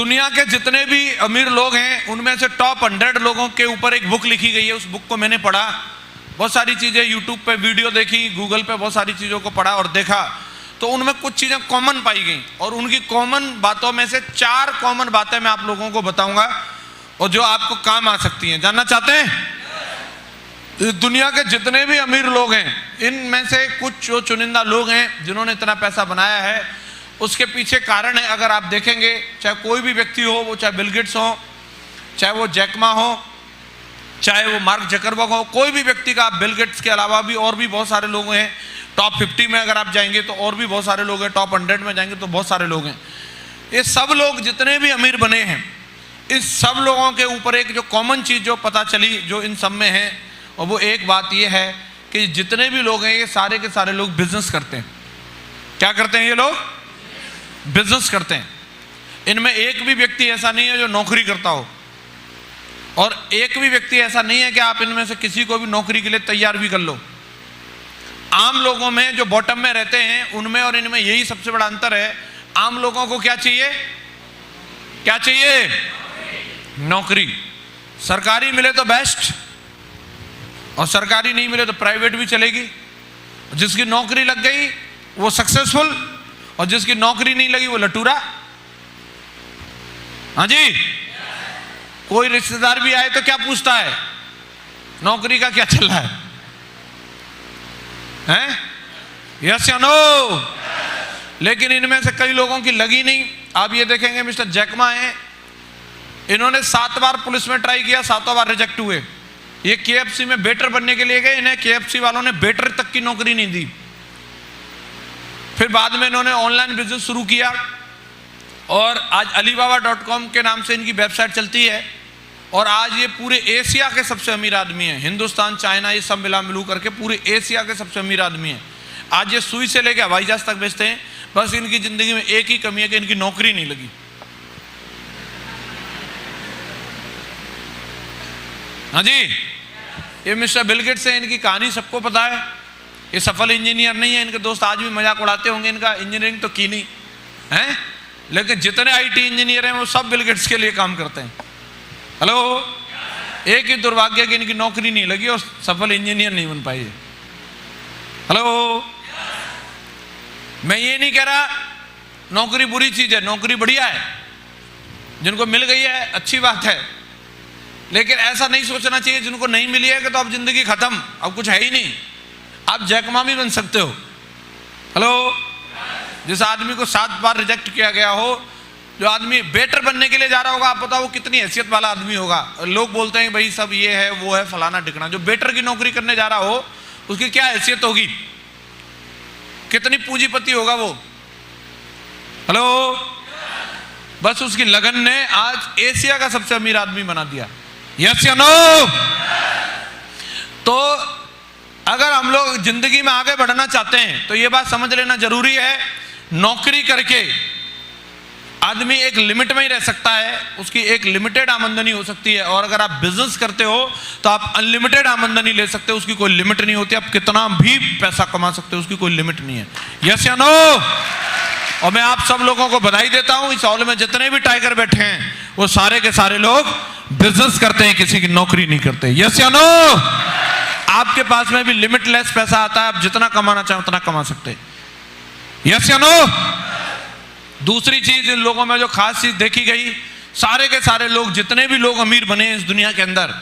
दुनिया के जितने भी अमीर लोग हैं उनमें से टॉप 100 लोगों के ऊपर एक बुक लिखी गई है। उस बुक को मैंने पढ़ा, बहुत सारी चीज़ें यूट्यूब पे वीडियो देखी, गूगल पे बहुत सारी चीज़ों को पढ़ा और देखा, तो उनमें कुछ चीज़ें कॉमन पाई गई। और उनकी कॉमन बातों में से 4 कॉमन बातें मैं आप लोगों को बताऊंगा और जो आपको काम आ सकती हैं। जानना चाहते हैं? दुनिया के जितने भी अमीर लोग हैं इनमें से कुछ जो चुनिंदा लोग हैं जिन्होंने इतना पैसा बनाया है, उसके पीछे कारण है। अगर आप देखेंगे, चाहे कोई भी व्यक्ति हो, वो चाहे बिल गेट्स हो, चाहे वो जैक मा हो, चाहे वो मार्क जकरबर्ग हो, कोई भी व्यक्ति का, आप बिल गेट्स के अलावा भी और भी बहुत सारे लोग हैं। टॉप 50 में अगर आप जाएंगे तो और भी बहुत सारे लोग हैं, टॉप 100 में जाएंगे तो बहुत सारे लोग हैं। ये सब लोग जितने भी अमीर बने हैं, इस सब लोगों के ऊपर एक जो कॉमन चीज़ जो पता चली, जो इन सब में है, और वो एक बात ये है कि जितने भी लोग हैं ये सारे के सारे लोग बिजनेस करते हैं। क्या करते हैं ये लोग? बिजनेस करते हैं। इनमें एक भी व्यक्ति ऐसा नहीं है जो नौकरी करता हो, और एक भी व्यक्ति ऐसा नहीं है कि आप इनमें से किसी को भी नौकरी के लिए तैयार भी कर लो। आम लोगों में जो बॉटम में रहते हैं उनमें और इनमें यही सबसे बड़ा अंतर है। आम लोगों को क्या चाहिए? क्या चाहिए? नौकरी। सरकारी मिले तो बेस्ट, और सरकारी नहीं मिले तो प्राइवेट भी चलेगी। जिसकी नौकरी लग गई वो सक्सेसफुल, और जिसकी नौकरी नहीं लगी वो लटूरा। हाँ जी, कोई रिश्तेदार भी आए तो क्या पूछता है? नौकरी का क्या चल रहा है? हैं? यस या नो? लेकिन इनमें से कई लोगों की लगी नहीं। आप ये देखेंगे, मिस्टर जैक मा है, इन्होंने 7 बार पुलिस में ट्राई किया, 7 बार रिजेक्ट हुए। ये KFC में वेटर बनने के लिए गए, इन्हें KFC वालों ने वेटर तक की नौकरी नहीं दी। फिर बाद में इन्होंने ऑनलाइन बिजनेस शुरू किया, और आज alibaba.com के नाम से इनकी वेबसाइट चलती है, और आज ये पूरे एशिया के सबसे अमीर आदमी हैं। हिंदुस्तान, चाइना, ये सब मिला मिलू करके पूरे एशिया के सबसे अमीर आदमी हैं। आज ये सुई से लेकर हवाई जहाज तक बेचते हैं। बस इनकी जिंदगी में एक ही कमी है कि इनकी नौकरी नहीं लगी। हाँ जी, ये मिस्टर बिल गेट्स हैं, इनकी कहानी सबको पता है। ये सफल इंजीनियर नहीं है, इनके दोस्त आज भी मजाक उड़ाते होंगे, इनका इंजीनियरिंग तो की नहीं है, लेकिन जितने IT इंजीनियर हैं वो सब बिल गेट्स के लिए काम करते हैं। हेलो, एक ही दुर्भाग्य कि इनकी नौकरी नहीं लगी और सफल इंजीनियर नहीं बन पाई। हेलो, मैं ये नहीं कह रहा नौकरी बुरी चीज है, नौकरी बढ़िया है, जिनको मिल गई है अच्छी बात है, लेकिन ऐसा नहीं सोचना चाहिए जिनको नहीं मिली है कि तो अब जिंदगी खत्म, अब कुछ है ही नहीं। आप जैक मा भी बन सकते हो। हेलो, जिस आदमी को 7 बार रिजेक्ट किया गया हो, जो आदमी वेटर बनने के लिए जा रहा होगा, आप बताओ वो कितनी हैसियत वाला आदमी होगा। लोग बोलते हैं भाई सब ये है वो है फलाना ढिकना। जो वेटर की नौकरी करने जा रहा हो उसकी क्या हैसियत होगी, कितनी पूंजीपति होगा वो। हेलो, बस उसकी लगन ने आज एशिया का सबसे अमीर आदमी बना दिया। यस या नो? तो अगर हम लोग जिंदगी में आगे बढ़ना चाहते हैं तो ये बात समझ लेना जरूरी है, नौकरी करके आदमी एक लिमिट में ही रह सकता है, उसकी एक लिमिटेड आमदनी हो सकती है। और अगर आप बिजनेस करते हो तो आप अनलिमिटेड आमदनी ले सकते हो, उसकी कोई लिमिट नहीं होती। आप कितना भी पैसा कमा सकते हो, उसकी कोई लिमिट नहीं है। यस या नो? और मैं आप सब लोगों को बधाई देता हूं, इस हॉल में जितने भी टाइगर बैठे हैं वो सारे के सारे लोग बिजनेस करते हैं, किसी की नौकरी नहीं करते। यस या नो? आपके पास में भी लिमिटलेस पैसा आता है, आप जितना कमाना चाहें उतना कमा सकते हैं। यस या नो? दूसरी चीज इन लोगों में जो खास चीज देखी गई, सारे के सारे लोग, जितने भी लोग अमीर बने हैं इस दुनिया के अंदर,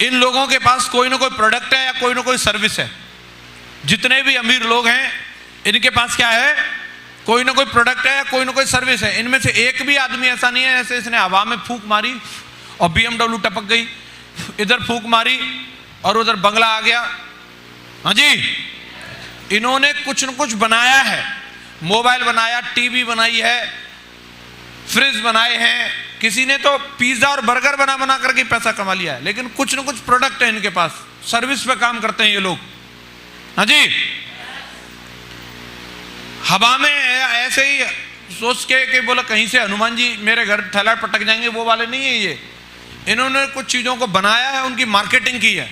इन लोगों के पास कोई ना कोई प्रोडक्ट है या कोई ना कोई सर्विस है। जितने भी अमीर लोग हैं इनके पास क्या है? कोई ना कोई प्रोडक्ट है या कोई ना कोई सर्विस है। इनमें से एक भी आदमी ऐसा नहीं है जैसे इसने हवा में फूंक मारी और BMW टपक गई, इधर फूंक मारी और उधर बंगला आ गया। हाँ जी, इन्होंने कुछ न कुछ बनाया है। मोबाइल बनाया, टीवी बनाई है, फ्रिज बनाए हैं, किसी ने तो पिज्जा और बर्गर बना बना करके पैसा कमा लिया है। लेकिन कुछ न कुछ प्रोडक्ट है इनके पास, सर्विस पे काम करते हैं ये लोग। हाँ जी, हवा में ऐसे ही सोच के कि बोला कहीं से हनुमान जी मेरे घर थैला पटक जाएंगे, वो वाले नहीं है ये। इन्होंने कुछ चीजों को बनाया है, उनकी मार्केटिंग की है।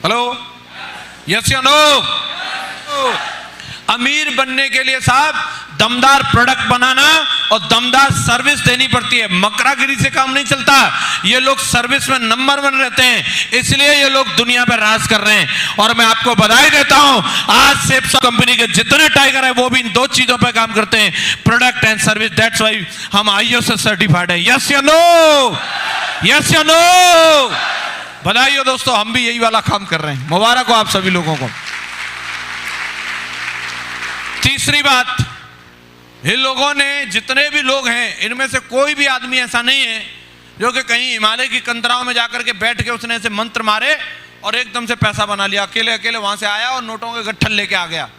हेलो, यस या नो? अमीर बनने के लिए साहब दमदार प्रोडक्ट बनाना और दमदार सर्विस देनी पड़ती है। मकरागिरी से काम नहीं चलता। ये लोग सर्विस में नंबर 1 रहते हैं, इसलिए ये लोग दुनिया पर राज कर रहे हैं। और मैं आपको बधाई देता हूं, आज सेप्सो कंपनी के जितने टाइगर हैं वो भी इन 2 चीजों पर काम करते हैं, product and service. That's why हम आईओ से सर्टिफाइड है। यस या नो? यस या नो? बधाई हो दोस्तों, हम भी यही वाला काम कर रहे हैं। मुबारक हो आप सभी लोगों को। तीसरी बात, इन लोगों ने, जितने भी लोग हैं, इनमें से कोई भी आदमी ऐसा नहीं है जो कि कहीं हिमालय की कंदराओं में जाकर के बैठ के उसने ऐसे मंत्र मारे और एकदम से पैसा बना लिया। अकेले अकेले वहां से आया और नोटों के गट्ठल लेके आ गया।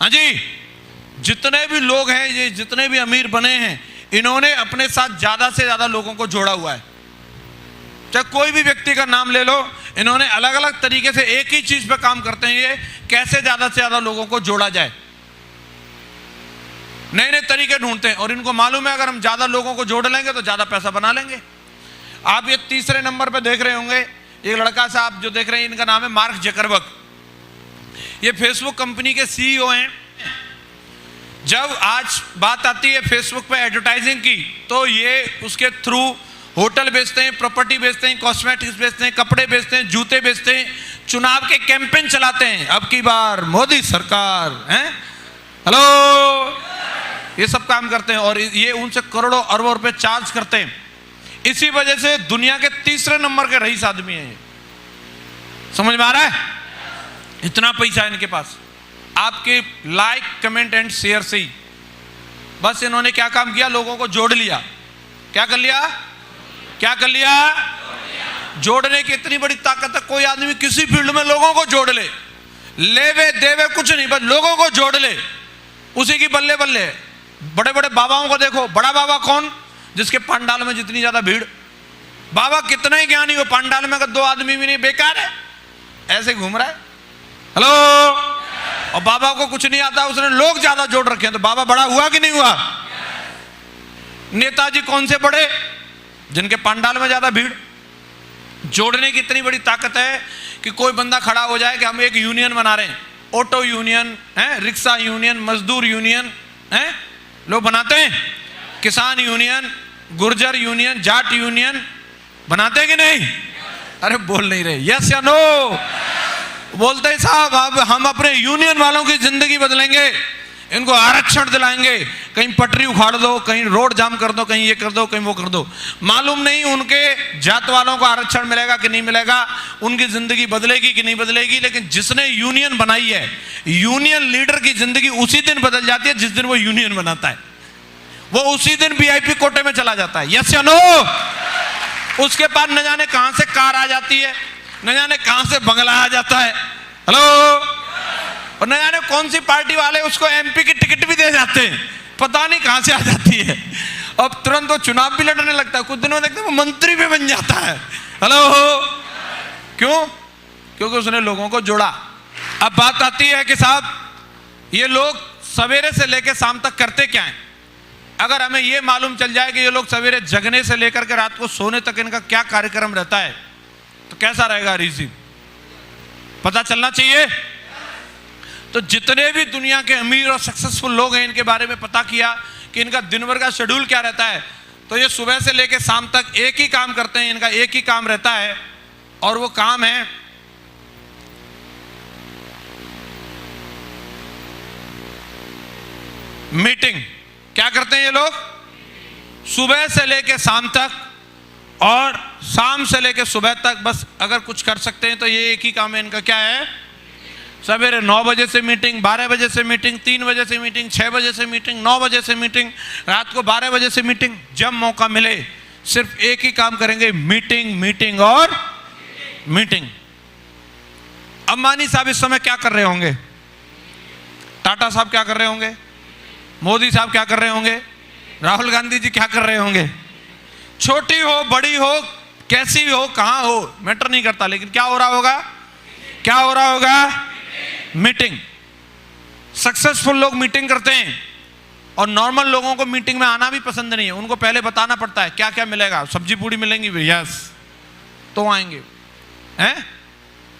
हाँ जी, जितने भी लोग हैं, ये जितने भी अमीर बने हैं, इन्होंने अपने साथ ज्यादा से ज्यादा लोगों को जोड़ा हुआ है। चाहे कोई भी व्यक्ति का नाम ले लो, इन्होंने अलग अलग तरीके से एक ही चीज पे काम करते हैं, ये कैसे ज्यादा से ज्यादा लोगों को जोड़ा जाए। नए नए तरीके ढूंढते हैं और इनको मालूम है अगर हम ज्यादा लोगों को जोड़ लेंगे तो ज्यादा पैसा बना लेंगे। आप ये तीसरे नंबर पे देख रहे होंगे, एक लड़का सा आप जो देख रहे हैं, इनका नाम है मार्क जकरबर्ग। ये फेसबुक कंपनी के सीईओ हैं। जब आज बात आती है फेसबुक पे एडवर्टाइजिंग की, तो ये उसके थ्रू होटल बेचते हैं, प्रॉपर्टी बेचते हैं, कॉस्मेटिक्स बेचते हैं, कपड़े बेचते हैं, जूते बेचते हैं, चुनाव के कैंपेन चलाते हैं। अब की बार मोदी सरकार है, हेलो, ये सब काम करते हैं और ये उनसे करोड़ों अरबों रुपए चार्ज करते हैं। इसी वजह से दुनिया के तीसरे नंबर के रईस आदमी हैं। समझ में आ रहा है? इतना पैसा है इनके पास, आपके लाइक कमेंट एंड शेयर से ही। बस इन्होंने क्या काम किया, लोगों को जोड़ लिया। क्या कर लिया? क्या कर लिया? जोड़ने की इतनी बड़ी ताकत है, कोई आदमी किसी फील्ड में लोगों को जोड़ ले, लेवे देवे कुछ नहीं, बस लोगों को जोड़ ले, उसी की बल्ले बल्ले। बड़े बड़े बाबाओं को देखो, बड़ा बाबा कौन? जिसके पंडाल में जितनी ज्यादा भीड़। बाबा कितना ही ज्ञानी हो, पंडाल में अगर 2 आदमी भी नहीं, बेकार है, ऐसे घूम रहा है। हेलो, और बाबा को कुछ नहीं आता, उसने लोग ज्यादा जोड़ रखे हैं, तो बाबा बड़ा हुआ कि नहीं हुआ? नेताजी कौन से बड़े? जिनके पंडाल में ज्यादा भीड़। जोड़ने की इतनी बड़ी ताकत है कि कोई बंदा खड़ा हो जाए कि हम एक यूनियन बना रहे हैं, ऑटो यूनियन है, रिक्शा यूनियन, मजदूर यूनियन है, लोग बनाते हैं, किसान union, Gurjar union, Jat union बनाते हैं कि नहीं? अरे बोल नहीं रहे, यस या नो? बोलते हैं साहब, अब हम अपने यूनियन वालों की जिंदगी बदलेंगे, इनको आरक्षण दिलाएंगे, कहीं पटरी उखाड़ दो, कहीं रोड जाम कर दो, कहीं ये कर दो, कहीं वो कर दो। मालूम नहीं उनके जात वालों को आरक्षण मिलेगा कि नहीं मिलेगा, उनकी जिंदगी बदलेगी कि नहीं बदलेगी, लेकिन जिसने यूनियन बनाई है, यूनियन लीडर की जिंदगी उसी दिन बदल जाती है जिस दिन वो यूनियन बनाता है। वो उसी दिन वीआईपी कोटे में चला जाता है। यस या नो? उसके पास न जाने कहां से कार आ जाती है, न जाने कहां से बंगला आ जाता है, हेलो, और न जाने कौन सी पार्टी वाले उसको एमपी की टिकट भी दे जाते हैं, पता नहीं कहां से आ जाती है। अब तुरंत वो चुनाव भी लड़ने लगता है, कुछ दिनों में देखते हैं वो मंत्री भी बन जाता है। हेलो, क्यों? क्योंकि उसने लोगों को जोड़ा। अब बात आती है कि साहब ये लोग सवेरे से लेकर शाम तक करते क्या है। अगर हमें ये मालूम चल जाए कि ये लोग सवेरे जगने से लेकर के रात को सोने तक इनका क्या कार्यक्रम रहता है, तो कैसा रहेगा रीजी? पता चलना चाहिए। तो जितने भी दुनिया के अमीर और सक्सेसफुल लोग हैं, इनके बारे में पता किया कि इनका दिन भर का शेड्यूल क्या रहता है। तो ये सुबह से लेकर शाम तक एक ही काम करते हैं, इनका एक ही काम रहता है, और वो काम है मीटिंग। क्या करते हैं ये लोग? सुबह से लेकर शाम तक और शाम से लेकर सुबह तक, बस अगर कुछ कर सकते हैं तो ये एक ही काम है इनका। क्या है? सवेरे 9 बजे से मीटिंग, 12 बजे से मीटिंग, 3 बजे से मीटिंग, 6 बजे से मीटिंग, 9 बजे से मीटिंग, रात को 12 बजे से मीटिंग। जब मौका मिले सिर्फ एक ही काम करेंगे, मीटिंग, मीटिंग और मीटिंग। अंबानी साहब इस समय क्या कर रहे होंगे? टाटा साहब क्या कर रहे होंगे? मोदी साहब क्या कर रहे होंगे? राहुल गांधी जी क्या कर रहे होंगे? छोटी हो, बड़ी हो, कैसी हो, कहां हो, मैटर नहीं करता, लेकिन क्या हो रहा होगा? क्या हो रहा होगा? मीटिंग। सक्सेसफुल लोग मीटिंग करते हैं, और नॉर्मल लोगों को मीटिंग में आना भी पसंद नहीं है। उनको पहले बताना पड़ता है क्या क्या मिलेगा, सब्जी पूड़ी मिलेंगी, यस तो आएंगे, हैं?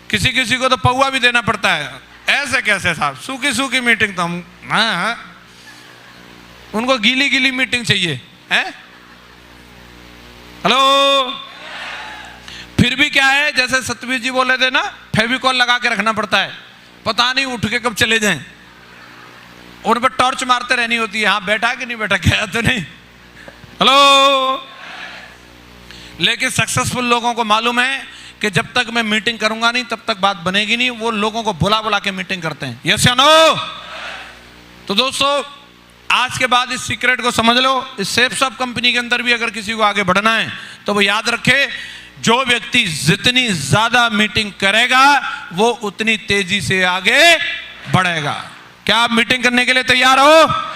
किसी किसी को तो पौवा भी देना पड़ता है। ऐसे कैसे साहब? सूखी सूखी मीटिंग तो हम, हाँ, उनको गीली गीली मीटिंग चाहिए है। हेलो, फिर भी क्या है, जैसे सतवीर जी बोले थे ना, फेविकॉल लगा के रखना पड़ता है, पता नहीं उठ के कब चले जाएं, उन पर टॉर्च मारते रहनी होती है, हाँ बैठा कि नहीं बैठा, क्या तो नहीं। हेलो, लेकिन सक्सेसफुल लोगों को मालूम है कि जब तक मैं मीटिंग करूंगा नहीं तब तक बात बनेगी नहीं। वो लोगों को बुला बुला के मीटिंग करते हैं। यस या नो? तो दोस्तों, आज के बाद इस सीक्रेट को समझ लो। इस सेफ्सॉफ्ट कंपनी के अंदर भी अगर किसी को आगे बढ़ना है तो वो याद रखे, जो व्यक्ति जितनी ज्यादा मीटिंग करेगा वो उतनी तेजी से आगे बढ़ेगा। क्या आप मीटिंग करने के लिए तैयार हो?